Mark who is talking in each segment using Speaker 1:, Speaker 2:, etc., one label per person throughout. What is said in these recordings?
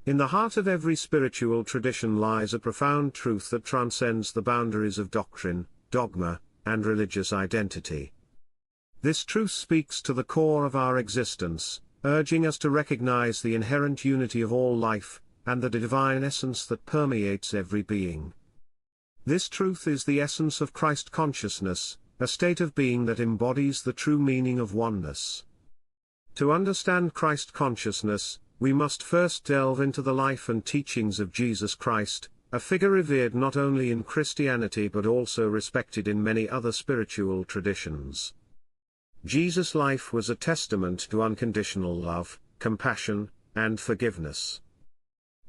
Speaker 1: In the heart of every spiritual tradition lies a profound truth that transcends the boundaries of doctrine, dogma, and religious identity. This truth speaks to the core of our existence, urging us to recognize the inherent unity of all life, and the divine essence that permeates every being. This truth is the essence of Christ consciousness, a state of being that embodies the true meaning of oneness. To understand Christ consciousness, we must first delve into the life and teachings of Jesus Christ, a figure revered not only in Christianity but also respected in many other spiritual traditions. Jesus' life was a testament to unconditional love, compassion, and forgiveness.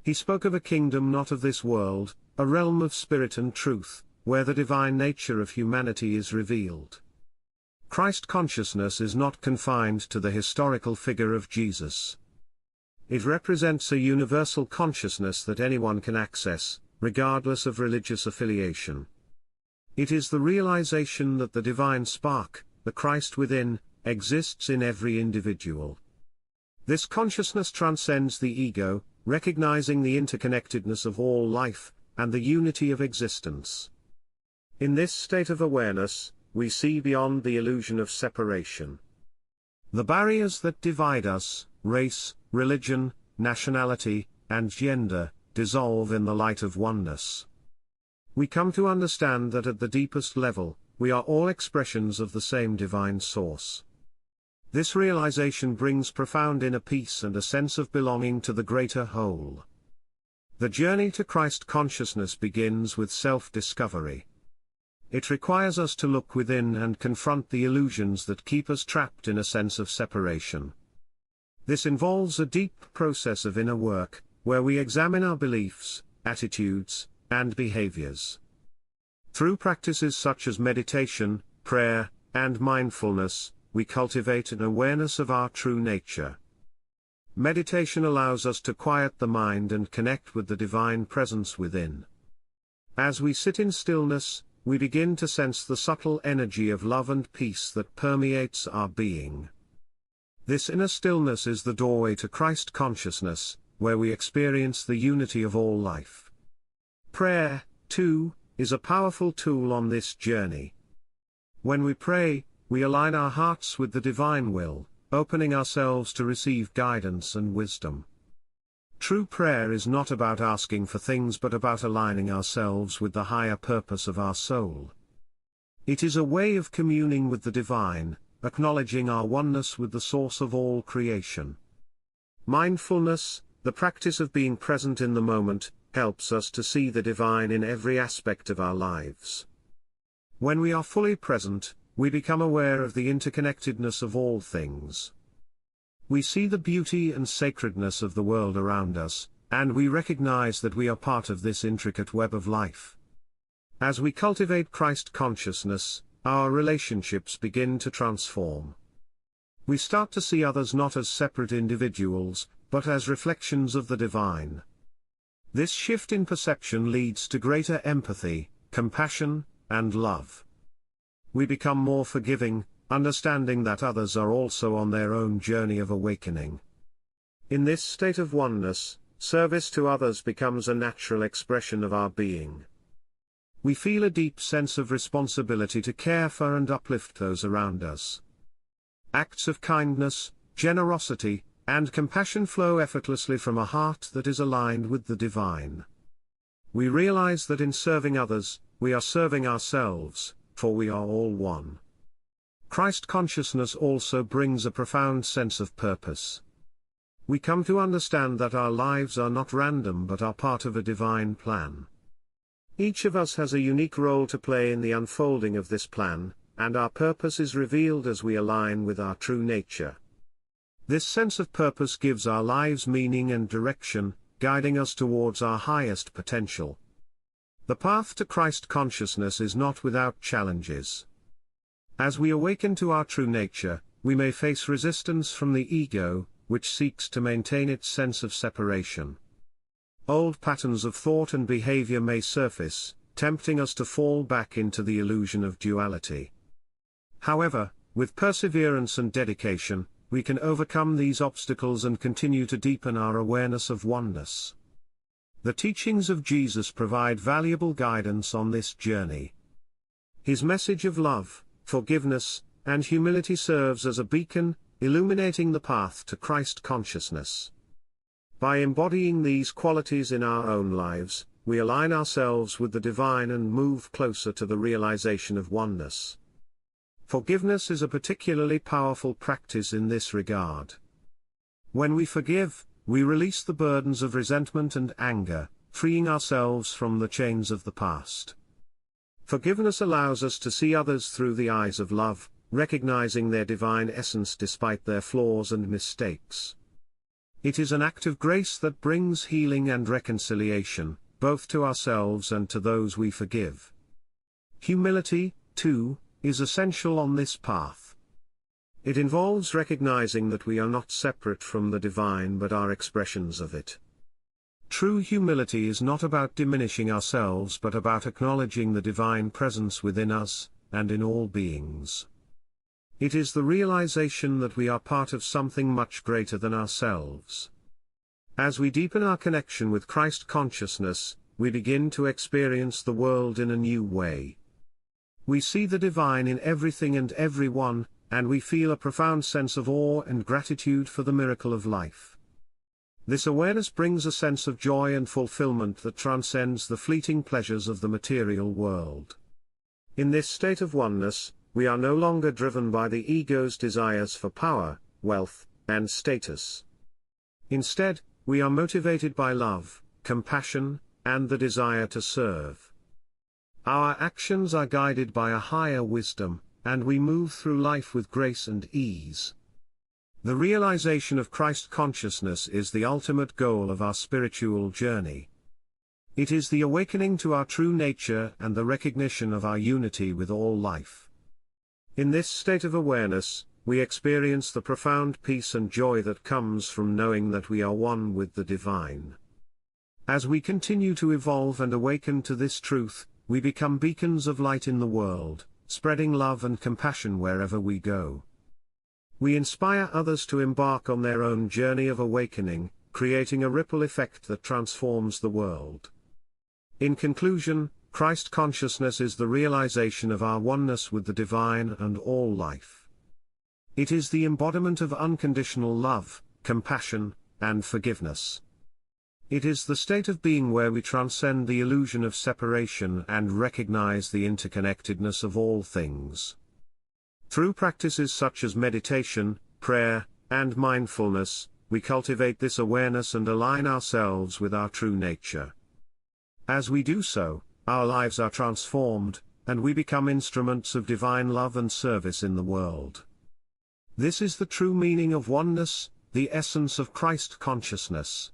Speaker 1: He spoke of a kingdom not of this world, a realm of spirit and truth, where the divine nature of humanity is revealed. Christ consciousness is not confined to the historical figure of Jesus. It represents a universal consciousness that anyone can access, regardless of religious affiliation. It is the realization that the divine spark, the Christ within, exists in every individual. This consciousness transcends the ego, recognizing the interconnectedness of all life, and the unity of existence. In this state of awareness, we see beyond the illusion of separation. The barriers that divide us, race, religion, nationality, and gender, dissolve in the light of oneness. We come to understand that at the deepest level, we are all expressions of the same divine source. This realization brings profound inner peace and a sense of belonging to the greater whole. The journey to Christ consciousness begins with self-discovery. It requires us to look within and confront the illusions that keep us trapped in a sense of separation. This involves a deep process of inner work, where we examine our beliefs, attitudes, and behaviors. Through practices such as meditation, prayer, and mindfulness, we cultivate an awareness of our true nature. Meditation allows us to quiet the mind and connect with the divine presence within. As we sit in stillness, we begin to sense the subtle energy of love and peace that permeates our being. This inner stillness is the doorway to Christ consciousness, where we experience the unity of all life. Prayer, too, is a powerful tool on this journey. When we pray, we align our hearts with the divine will, opening ourselves to receive guidance and wisdom. True prayer is not about asking for things but about aligning ourselves with the higher purpose of our soul. It is a way of communing with the divine, acknowledging our oneness with the source of all creation. Mindfulness, the practice of being present in the moment, helps us to see the divine in every aspect of our lives. When we are fully present, we become aware of the interconnectedness of all things. We see the beauty and sacredness of the world around us, and we recognize that we are part of this intricate web of life. As we cultivate Christ consciousness, our relationships begin to transform. We start to see others not as separate individuals, but as reflections of the divine. This shift in perception leads to greater empathy, compassion, and love. We become more forgiving, understanding that others are also on their own journey of awakening. In this state of oneness, service to others becomes a natural expression of our being. We feel a deep sense of responsibility to care for and uplift those around us. Acts of kindness, generosity, and compassion flow effortlessly from a heart that is aligned with the divine. We realize that in serving others, we are serving ourselves, for we are all one. Christ consciousness also brings a profound sense of purpose. We come to understand that our lives are not random but are part of a divine plan. Each of us has a unique role to play in the unfolding of this plan, and our purpose is revealed as we align with our true nature. This sense of purpose gives our lives meaning and direction, guiding us towards our highest potential. The path to Christ consciousness is not without challenges. As we awaken to our true nature, we may face resistance from the ego, which seeks to maintain its sense of separation. Old patterns of thought and behavior may surface, tempting us to fall back into the illusion of duality. However, with perseverance and dedication, we can overcome these obstacles and continue to deepen our awareness of oneness. The teachings of Jesus provide valuable guidance on this journey. His message of love, forgiveness, and humility serves as a beacon, illuminating the path to Christ consciousness. By embodying these qualities in our own lives, we align ourselves with the divine and move closer to the realization of oneness. Forgiveness is a particularly powerful practice in this regard. When we forgive, we release the burdens of resentment and anger, freeing ourselves from the chains of the past. Forgiveness allows us to see others through the eyes of love, recognizing their divine essence despite their flaws and mistakes. It is an act of grace that brings healing and reconciliation, both to ourselves and to those we forgive. Humility, too, is essential on this path. It involves recognizing that we are not separate from the divine but are expressions of it. True humility is not about diminishing ourselves but about acknowledging the divine presence within us, and in all beings. It is the realization that we are part of something much greater than ourselves. As we deepen our connection with Christ consciousness, we begin to experience the world in a new way. We see the divine in everything and everyone, and we feel a profound sense of awe and gratitude for the miracle of life. This awareness brings a sense of joy and fulfillment that transcends the fleeting pleasures of the material world. In this state of oneness, we are no longer driven by the ego's desires for power, wealth, and status. Instead, we are motivated by love, compassion, and the desire to serve. Our actions are guided by a higher wisdom, and we move through life with grace and ease. The realization of Christ consciousness is the ultimate goal of our spiritual journey. It is the awakening to our true nature and the recognition of our unity with all life. In this state of awareness, we experience the profound peace and joy that comes from knowing that we are one with the divine. As we continue to evolve and awaken to this truth, we become beacons of light in the world, spreading love and compassion wherever we go. We inspire others to embark on their own journey of awakening, creating a ripple effect that transforms the world. In conclusion, Christ consciousness is the realization of our oneness with the divine and all life. It is the embodiment of unconditional love, compassion, and forgiveness. It is the state of being where we transcend the illusion of separation and recognize the interconnectedness of all things. Through practices such as meditation, prayer, and mindfulness, we cultivate this awareness and align ourselves with our true nature. As we do so, our lives are transformed, and we become instruments of divine love and service in the world. This is the true meaning of oneness, the essence of Christ consciousness.